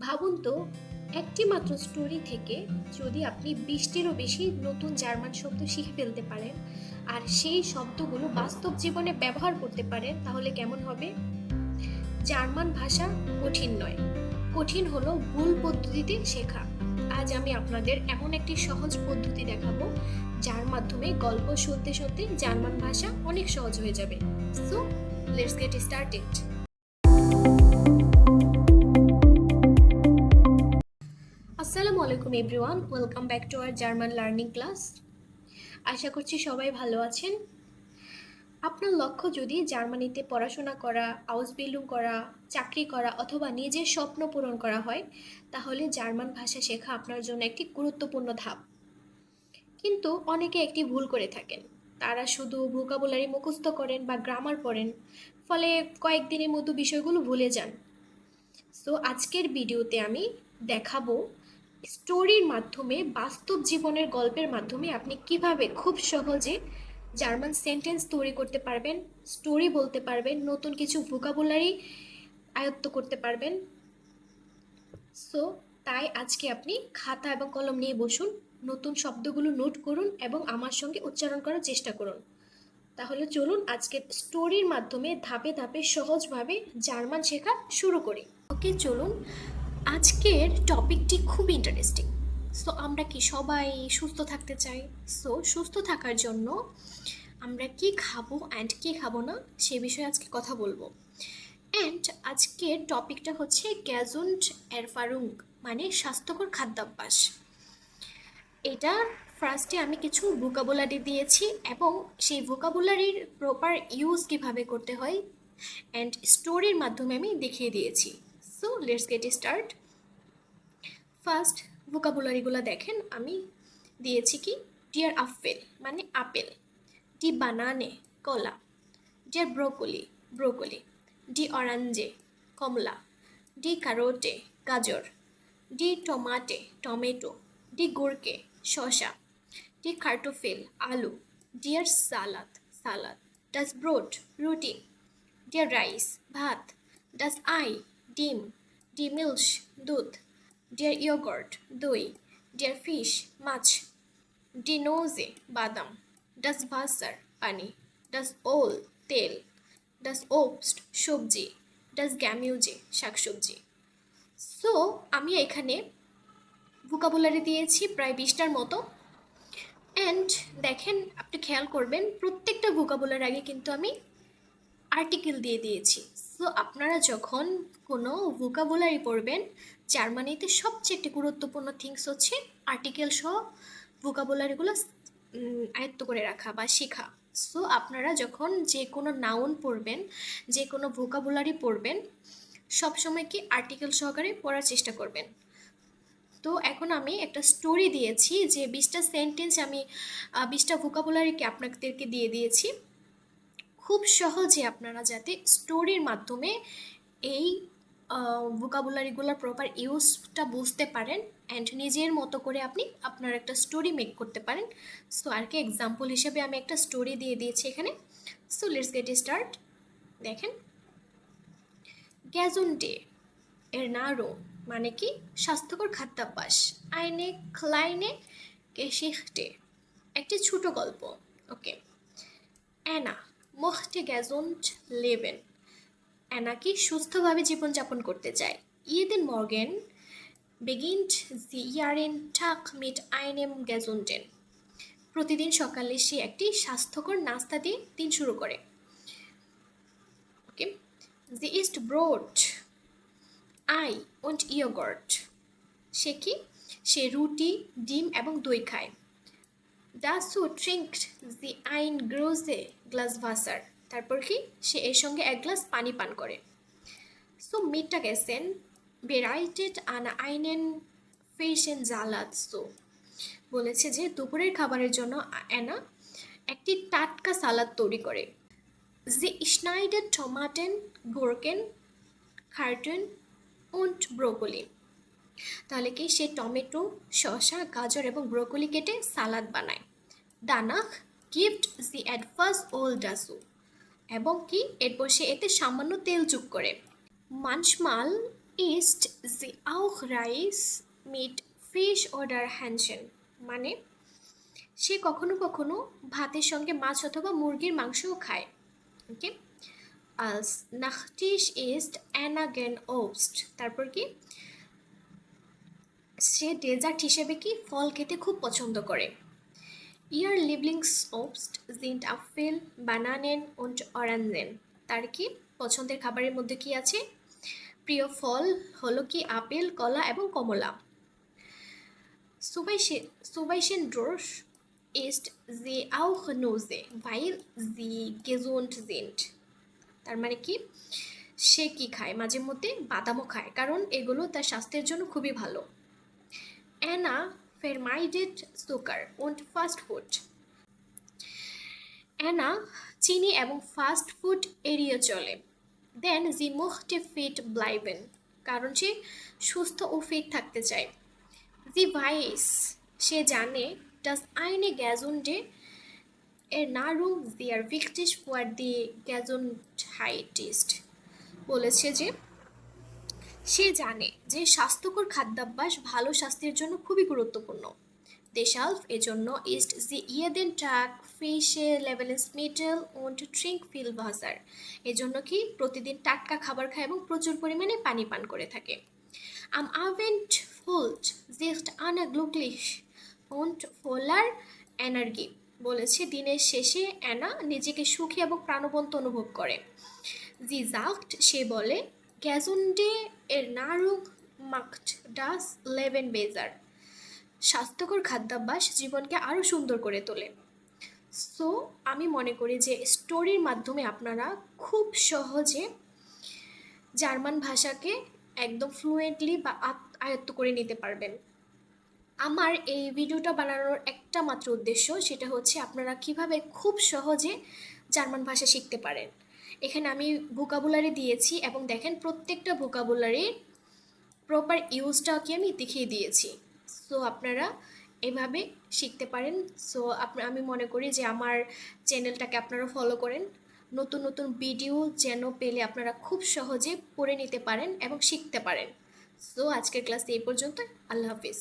ভাবুন তো, একটি মাত্র স্টোরি থেকে যদি আপনি 20টিরও বেশি নতুন জার্মান শব্দ শিখে ফেলতে পারেন আর সেই শব্দগুলো বাস্তব জীবনে ব্যবহার করতে পারেন, তাহলে কেমন হবে? জার্মান ভাষা কঠিন নয়, কঠিন হলো ভুল পদ্ধতিতে শেখা। আজ আমি আপনাদের এমন একটি সহজ পদ্ধতি দেখাবো যার মাধ্যমে গল্প শুনতে শুনতে জার্মান ভাষা অনেক সহজ হয়ে যাবে। So let's get started. আসসালামু আলাইকুম everyone, welcome back to our German learning class. আশা করছি সবাই ভালো আছেন। আপনার লক্ষ্য যদি জার্মানিতে পড়াশোনা করা, আউসবিল্ডিং করা, চাকরি করা অথবা নিজের স্বপ্ন পূরণ করা হয়, তাহলে জার্মান ভাষা শেখা আপনার জন্য একটি গুরুত্বপূর্ণ ধাপ। কিন্তু অনেকে একটি ভুল করে থাকেন, তারা শুধু ভোকাবুলারি মুখস্থ করেন বা গ্রামার পড়েন, ফলে কয়েকদিনের মতো বিষয়গুলো ভুলে যান। সো আজকের ভিডিওতে আমি দেখাবো স্টোরির মাধ্যমে, বাস্তব জীবনের গল্পের মাধ্যমে আপনি কিভাবে খুব সহজে জার্মান সেন্টেন্স তৈরি করতে পারবেন, স্টোরি বলতে পারবেন, নতুন কিছু ভোকাবুলারি আয়ত্ত করতে পারবেন। সো তাই আজকে আপনি খাতা এবং কলম নিয়ে বসুন, নতুন শব্দগুলো নোট করুন এবং আমার সঙ্গে উচ্চারণ করার চেষ্টা করুন। তাহলে চলুন আজকের স্টোরির মাধ্যমে ধাপে ধাপে সহজভাবে জার্মান শেখা শুরু করি। ওকে, চলুন। আজকের টপিকটি খুব ইন্টারেস্টিং। সো আমরা কি সবাই সুস্থ থাকতে চাই? সো সুস্থ থাকার জন্য আমরা কি খাবো অ্যান্ড কি খাবো না সে বিষয়ে আজকে কথা বলবো। অ্যান্ড আজকের টপিকটা হচ্ছে গ্যাজুন্ড এরফারুং, মানে স্বাস্থ্যকর খাদ্যাভ্যাস। এটা ফার্স্টে আমি কিছু ভোকাবুলারি দিয়েছি এবং সেই ভোকাবুলারির প্রপার ইউজ কিভাবে করতে হয় অ্যান্ড স্টোরির মাধ্যমে আমি দেখিয়ে দিয়েছি। So let's get start. First ভোকাবুলারিগুলো দেখেন, আমি দিয়েছি কি ডিয়ার আপেল মানে আপেল, ডি বানানে কলা, ডিয়ার ব্রোকলি ব্রোকলি, ডি অরেঞ্জে কমলা, ডি কারোটে গাজর, ডি টমাটে টমেটো, ডি গুরকে শসা, ডি কার্টোফেল আলু, ডিয়ার সালাদ সালাদ, ডাস ব্রোড রুটি, ডিয়ার রাইস ভাত, ডাস আই ডিম, ডি মিল্ক দুধ, ডিয়ার ইয়োগর্ট দই, ডিয়ার ফিশ মাছ, ডি নোজে বাদাম, ডাস ভাসার পানি, ডাস ওল তেল, ডাস ওবস্ট সবজি, ডাস গ্যামিউজে শাকসবজি। সো আমি এখানে ভোকাবুলারি দিয়েছি প্রায় 20টার মতো। অ্যান্ড দেখেন, আপনি খেয়াল করবেন প্রত্যেকটা ভোকাবুলার আগে কিন্তু আমি আর্টিকেল দিয়ে দিয়েছি। সো আপনারা যখন কোনো ভোকাবুলারি পড়বেন, জার্মানিতে সবচেয়ে একটি গুরুত্বপূর্ণ থিংস হচ্ছে আর্টিকেল সহ ভোকাবুলারিগুলো আয়ত্ত করে রাখা বা শেখা। সো আপনারা যখন যে কোনো নাউন পড়বেন, যে কোনো ভোকাবুলারি পড়বেন, সবসময় কি আর্টিকেল সহকারে পড়ার চেষ্টা করবেন। তো এখন আমি একটা স্টোরি দিয়েছি যে 20টা সেন্টেন্স আমি 20টা ভোকাবুলারিকে আপনাদেরকে দিয়ে দিয়েছি, খুব সহজে আপনারা যাতে স্টোরির মাধ্যমে এই ভোকাবুলারিগুলোর প্রপার ইউজটা বুঝতে পারেন অ্যান্ড নিজের মতো করে আপনি আপনার একটা স্টোরি মেক করতে পারেন। সো আর কি এক্সাম্পল হিসেবে আমি একটা স্টোরি দিয়ে দিয়েছি এখানে। So let's get start. দেখেন, গ্যাজুন্ডে এর নারো মানে কি স্বাস্থ্যকর খাদ্যাভ্যাস, আইনে ক্লাইনে গেশিখটে একটি ছোট গল্প। ওকে, অ্যানা মোহটে গ্যাজুন্ড লেবেন, অ্যানা কি সুস্থভাবে জীবনযাপন করতে চায়। ইয়েদেন মর্গেন বেগিন্ট জি ইয়ারেন টাক মিট আইনেম গ্যাজুন্ডেন, প্রতিদিন সকালে সে একটি স্বাস্থ্যকর নাস্তা দিয়ে দিন শুরু করে। ওকে, জি ইস্ট ব্রোড আই und ইয়োগর্ট, সে কি সে রুটি ডিম এবং দই খায়। দাসু ট্রিঙ্কড জি আইন গ্রোজে গ্লাস ভাসার, তারপর কি সে এর সঙ্গে এক গ্লাস পানি পান করে। সো মিটটা গেছেন বেরাইটেড আনা আইনেন ফিশেন জালাদ। সো বলেছে যে দুপুরের খাবারের জন্য অ্যানা একটি টাটকা সালাদ তৈরি করে। জি স্নাইডেড টমাটেন গোরকেন কার্টুন und ব্রোকলি, তাহলে কি সে টমেটো শসা গাজর এবং ব্রোকলি কেটে সালাদ বানায়। দানাখ গিফট জি অ্যাডভাস ওল ডাসু, এবং কি এরপর সে এতে সামান্য তেল যোগ করে। মানসমাল isst sie auch Reis mit Fisch oder Hähnchen মানে সে কখনো কখনো ভাতের সঙ্গে মাছ অথবা মুরগির মাংসও খায়। ওকে, als Nachtisch isst Anna gern Obst, তারপর কি সে ডেজার্ট হিসেবে কি ফল খেতে খুব পছন্দ করে। Ihr Lieblingsobst sind Apfel, Bananen und Orangen, তার কি পছন্দের খাবারের মধ্যে কি আছে? প্রিয় ফল হলো কি আপেল, কলা এবং কমলা। Zwischendurch isst sie auch Nüsse, weil sie gesund sind, তার মানে কি সে কি খায়, মাঝে মধ্যে বাদামও খায় কারণ এগুলো তার স্বাস্থ্যের জন্য খুবই ভালো। Anna vermeidet Zucker und Fast Food. অ্যানা চিনি এবং ফাস্ট ফুড এড়িয়ে চলে। দেন sie möchte fit bleiben, কারণ সে সুস্থ ও ফিট থাকতে চায়। Sie weiß, সে জানে, dass eine gesunde Ernährung sehr wichtig für die Gesundheit ist, বলেছে যে সে জানে যে স্বাস্থ্যকর খাদ্যাভ্যাস ভালো স্বাস্থ্যের জন্য খুবই গুরুত্বপূর্ণ। Deshalb এজন্য isst sie jeden Tag frische Lebensmittel und trinkt viel Wasser, এজন্য কি প্রতিদিন টাটকা খাবার খায় এবং প্রচুর পরিমাণে পানি পান করে থাকে। Am Abend fühlt sich Anna glücklich und voller Energie, বলেছে দিনের শেষে অ্যানা নিজেকে সুখী এবং প্রাণবন্ত অনুভব করে। Sie sagt, সে বলে, gesunde Ernährung macht das Leben besser, স্বাস্থ্যকর খাদ্যাভ্যাস জীবনকে আরও সুন্দর করে তোলে। সো আমি মনে করি যে স্টোরির মাধ্যমে আপনারা খুব সহজে জার্মান ভাষাকে একদম ফ্লুয়েন্টলি বা আয়ত্ত করে নিতে পারবেন। আমার এই ভিডিওটা বানানোর একটা মাত্র উদ্দেশ্য, সেটা হচ্ছে আপনারা কিভাবে খুব সহজে জার্মান ভাষা শিখতে পারেন। এখানে আমি ভোকাবুলারি দিয়েছি এবং দেখেন প্রত্যেকটা ভোকাবুলারির প্রপার ইউজটাও কি আমি দেখিয়ে দিয়েছি। সো আপনারা এভাবে শিখতে পারেন। সো আমি মনে করি যে আমার চ্যানেলটাকে আপনারা ফলো করেন, নতুন নতুন ভিডিও যেন পেলে আপনারা খুব সহজে পড়ে নিতে পারেন এবং শিখতে পারেন। সো আজকের ক্লাস এই পর্যন্ত। আল্লাহ হাফিজ।